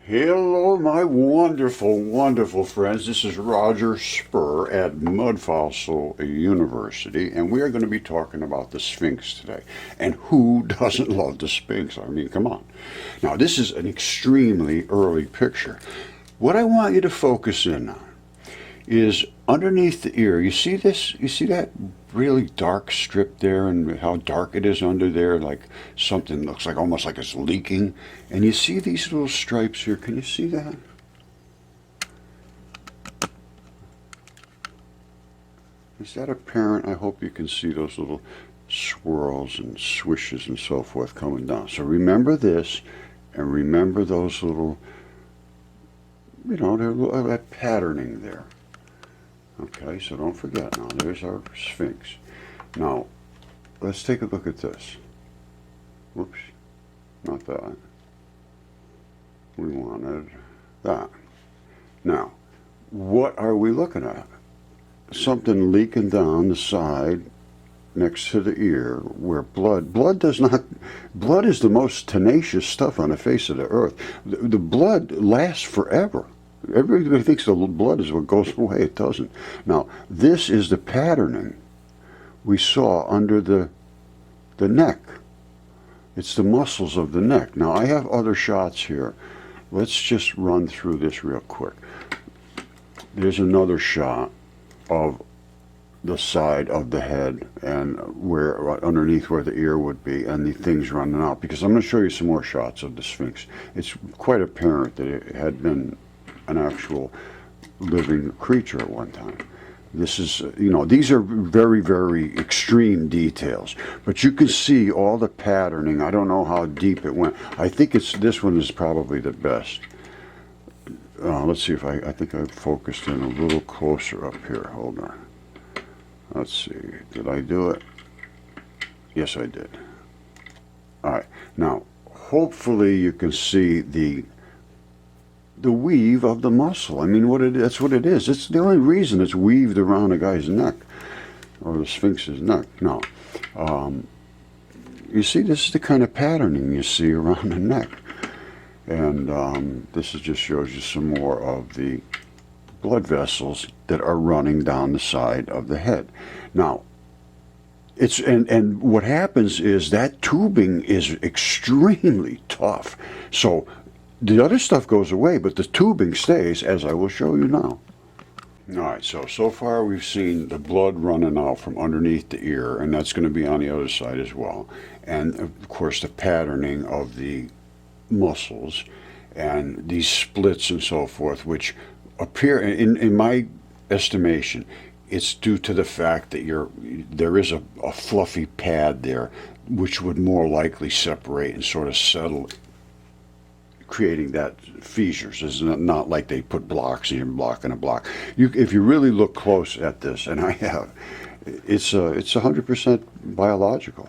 Hello, my wonderful, wonderful friends. This is Roger Spur at Mudfossil University, and we are going to be talking about the Sphinx today. And who doesn't love the Sphinx? I mean, come on. Now, this is an extremely early picture. What I want you to focus in on is underneath the ear. You see this? You see that really dark strip there, and how dark it is under there, like something looks like almost like it's leaking. And you see these little stripes here. Can you see that? Is that apparent? I hope you can see those little swirls and swishes and so forth coming down. So remember this, and remember those little, that patterning there. Okay, so don't forget now, there's our Sphinx. Now, let's take a look at this. Whoops, not that. We wanted that. Now, what are we looking at? Something leaking down the side next to the ear where blood is the most tenacious stuff on the face of the earth. The blood lasts forever. Everybody thinks the blood is what goes away. It doesn't. Now, this is the patterning we saw under the neck. It's the muscles of the neck. Now, I have other shots here. Let's just run through this real quick. There's another shot of the side of the head and where underneath where the ear would be, and the things running out, because I'm going to show you some more shots of the Sphinx. It's quite apparent that it had been an actual living creature at one time. This is, these are very, very extreme details, but you can see all the patterning. I don't know how deep it went. I think this one is probably the best. Let's see if I think I focused in a little closer up here. Hold on. Let's see. Did I do it? Yes, I did. All right. Now, hopefully you can see the weave of the muscle. I mean, that's what it is. It's the only reason it's weaved around a guy's neck, or the Sphinx's neck. Now, you see, this is the kind of patterning you see around the neck. And this just shows you some more of the blood vessels that are running down the side of the head. Now, and what happens is that tubing is extremely tough. So the other stuff goes away, but the tubing stays, as I will show you now. All right, so far we've seen the blood running out from underneath the ear, and that's going to be on the other side as well. And of course the patterning of the muscles and these splits and so forth, which appear, in my estimation, it's due to the fact that there is a fluffy pad there, which would more likely separate and sort of settle, creating that fissures. It's not like they put blocks and you're blocking a block. If you really look close at this, and I have, it's 100% biological.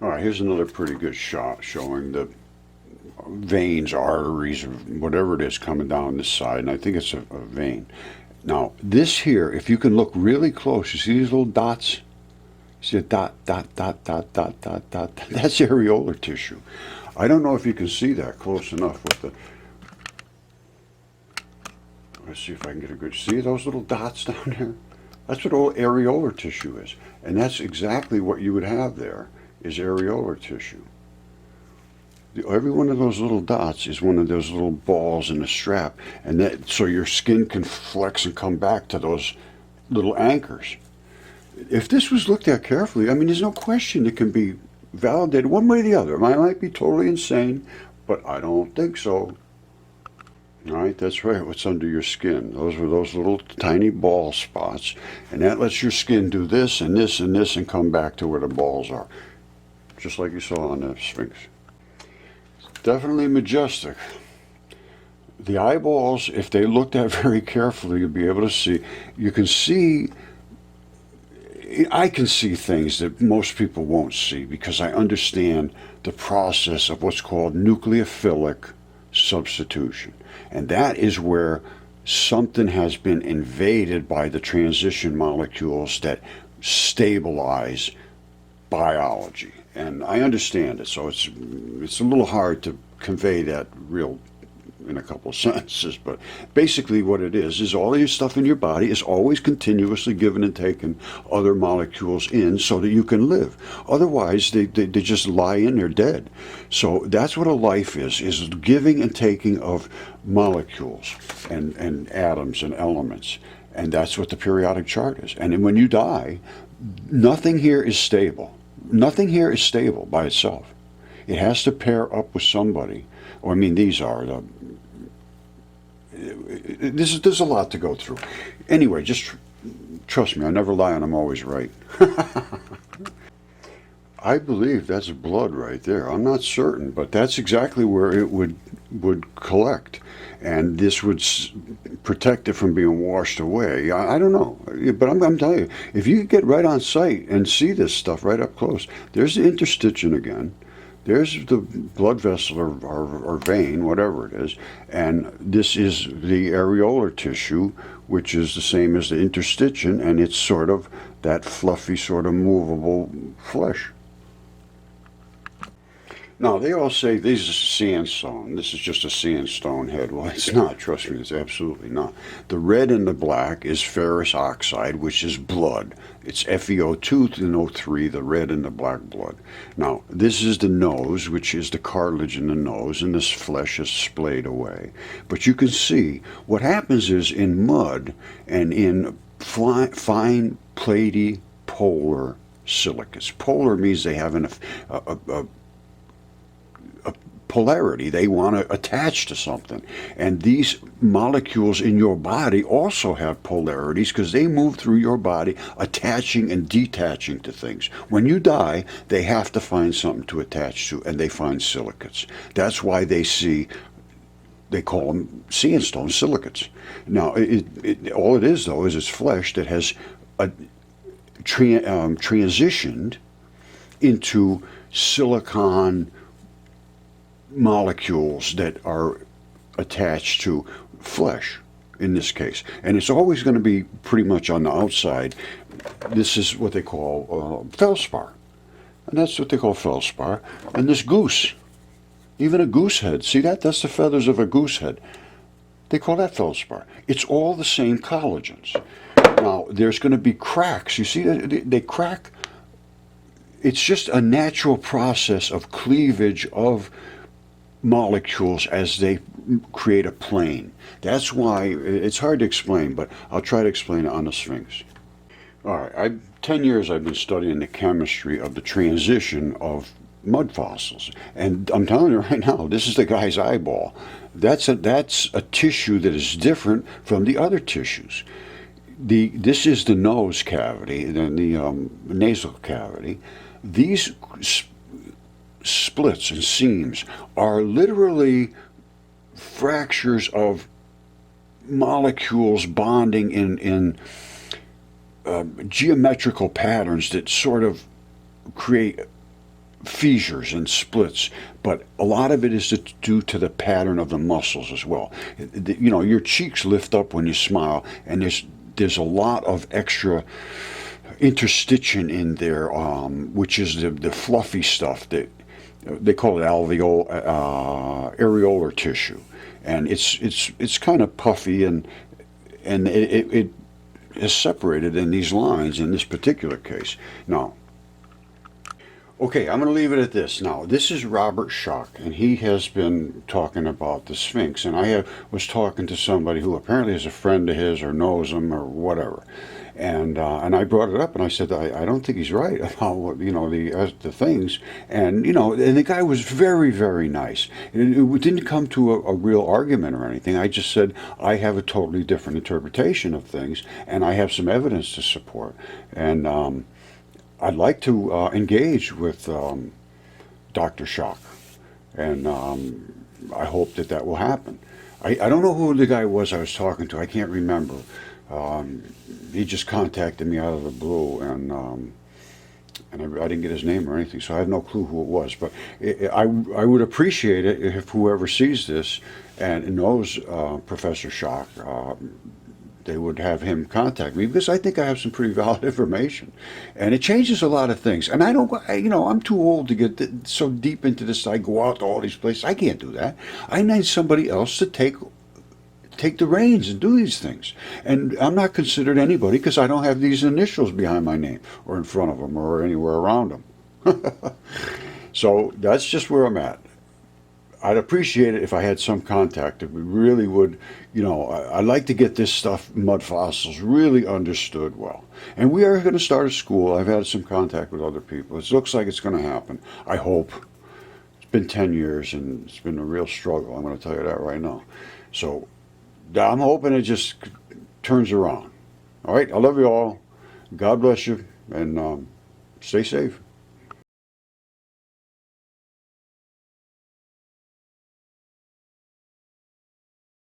All right, here's another pretty good shot showing the veins, arteries, or whatever it is coming down this side, and I think it's a vein. Now, this here, if you can look really close, you see these little dots? You see a dot, dot, dot, dot, dot, dot, dot. That's areolar tissue. I don't know if you can see that close enough with the... Let's see if I can get a good... See those little dots down there? That's what all areolar tissue is. And that's exactly what you would have there, is areolar tissue. Every one of those little dots is one of those little balls in a strap, and so your skin can flex and come back to those little anchors. If this was looked at carefully, I mean, there's no question it can be validated one way or the other. I might be totally insane, but I don't think so. All right, that's right, what's under your skin. Those are those little tiny ball spots, and that lets your skin do this and this and this and come back to where the balls are, just like you saw on the Sphinx. Definitely majestic. The eyeballs, if they looked at very carefully, you'll be able to see. You can see, I can see things that most people won't see because I understand the process of what's called nucleophilic substitution. And that is where something has been invaded by the transition molecules that stabilize biology. And I understand it, so it's a little hard to convey that real in a couple of sentences, but basically what it is all your stuff in your body is always continuously giving and taking other molecules in so that you can live. Otherwise, they just lie in there dead. So that's what a life is giving and taking of molecules and atoms and elements. And that's what the periodic chart is. And when you die, nothing here is stable. Nothing here is stable by itself. It has to pair up with somebody. Or, I mean, these are there's a lot to go through. Anyway, just trust me, I never lie and I'm always right. I believe that's blood right there. I'm not certain, but that's exactly where it would collect. And this would protect it from being washed away. I don't know, but I'm telling you, if you get right on site and see this stuff right up close, there's the interstitium again. There's the blood vessel or vein, whatever it is, and this is the areolar tissue, which is the same as the interstitium, and it's sort of that fluffy, sort of movable flesh. Now, they all say this is sandstone. This is just a sandstone head. Well, it's not. Trust me, it's absolutely not. The red and the black is ferrous oxide, which is blood. It's FeO2 and O3, the red and the black blood. Now, this is the nose, which is the cartilage in the nose, and this flesh is splayed away. But you can see what happens is in mud and in fine, platy, polar silicates. Polar means they have a polarity. They want to attach to something. And these molecules in your body also have polarities because they move through your body attaching and detaching to things. When you die, they have to find something to attach to, and they find silicates. That's why they call them sandstone silicates. Now, all it is, though, is it's flesh that has transitioned into silicon molecules that are attached to flesh in this case, and it's always going to be pretty much on the outside. This is what they call feldspar, and that's what they call feldspar. And this goose, even a goose head, see that's the feathers of a goose head, they call that feldspar. It's all the same collagens. Now there's going to be cracks. You see they crack. It's just a natural process of cleavage of molecules as they create a plane. That's why it's hard to explain, but I'll try to explain it on the Sphinx. All right, 10 years I've been studying the chemistry of the transition of mud fossils, and I'm telling you right now, this is the guy's eyeball. That's a tissue that is different from the other tissues. This is the nose cavity, the nasal cavity. These splits and seams are literally fractures of molecules bonding in geometrical patterns that sort of create fissures and splits, but a lot of it is due to the pattern of the muscles as well. You know, your cheeks lift up when you smile, and there's a lot of extra interstitium in there, which is the fluffy stuff that they call it areolar tissue, and it's kind of puffy, and it is separated in these lines in this particular case. Now, okay, I'm going to leave it at this. Now, this is Robert Schoch, and he has been talking about the Sphinx, and I was talking to somebody who apparently is a friend of his or knows him or whatever. And I brought it up, and I said, I don't think he's right about, you know, the things. And, you know, and the guy was very, very nice. It didn't come to a real argument or anything. I just said, I have a totally different interpretation of things, and I have some evidence to support. And I'd like to engage with Dr. Schoch, and I hope that will happen. I don't know who the guy was I was talking to. I can't remember. He just contacted me out of the blue, and I didn't get his name or anything, so I have no clue who it was. But I would appreciate it if whoever sees this and knows Professor Schoch, they would have him contact me, because I think I have some pretty valid information, and it changes a lot of things. And I don't, I'm too old to get so deep into this. I go out to all these places. I can't do that. I need somebody else to take the reins and do these things. And I'm not considered anybody because I don't have these initials behind my name or in front of them or anywhere around them. So that's just where I'm at. I'd appreciate it if I had some contact. If we really would, I'd like to get this stuff, mud fossils, really understood well. And we are going to start a school. I've had some contact with other people. It looks like it's going to happen. I hope. It's been 10 years and it's been a real struggle. I'm going to tell you that right now. So I'm hoping it just turns around. All right. I love you all. God bless you. And stay safe.